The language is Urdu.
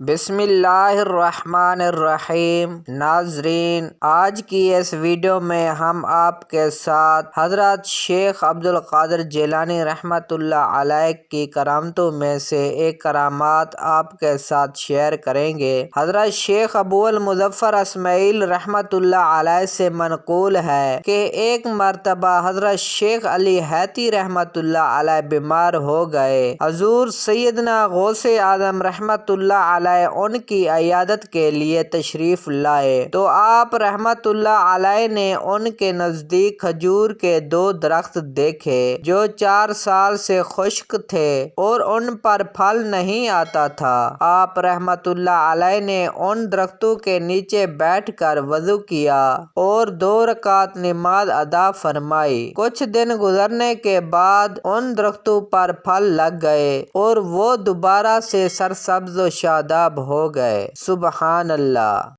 بسم اللہ الرحمن الرحیم۔ ناظرین، آج کی اس ویڈیو میں ہم آپ کے ساتھ حضرت شیخ عبدالقادر جیلانی رحمۃ اللہ علیہ کی کرامتوں میں سے ایک کرامات آپ کے ساتھ شیئر کریں گے۔ حضرت شیخ ابو المظفر اسماعیل رحمۃ اللہ علیہ سے منقول ہے کہ ایک مرتبہ حضرت شیخ علی حیتی رحمۃ اللہ علیہ بیمار ہو گئے۔ حضور سیدنا غوث اعظم رحمۃ اللہ علیہ ان کی عیادت کے لیے تشریف لائے تو آپ رحمت اللہ علیہ نے ان کے نزدیک کھجور کے 2 درخت دیکھے جو 4 سال سے خشک تھے اور ان پر پھل نہیں آتا تھا۔ آپ رحمت اللہ علیہ نے ان درختوں کے نیچے بیٹھ کر وضو کیا اور 2 رکعت نماز ادا فرمائی۔ کچھ دن گزرنے کے بعد ان درختوں پر پھل لگ گئے اور وہ دوبارہ سے سرسبز و شاداب ہو گئے۔ سبحان اللہ۔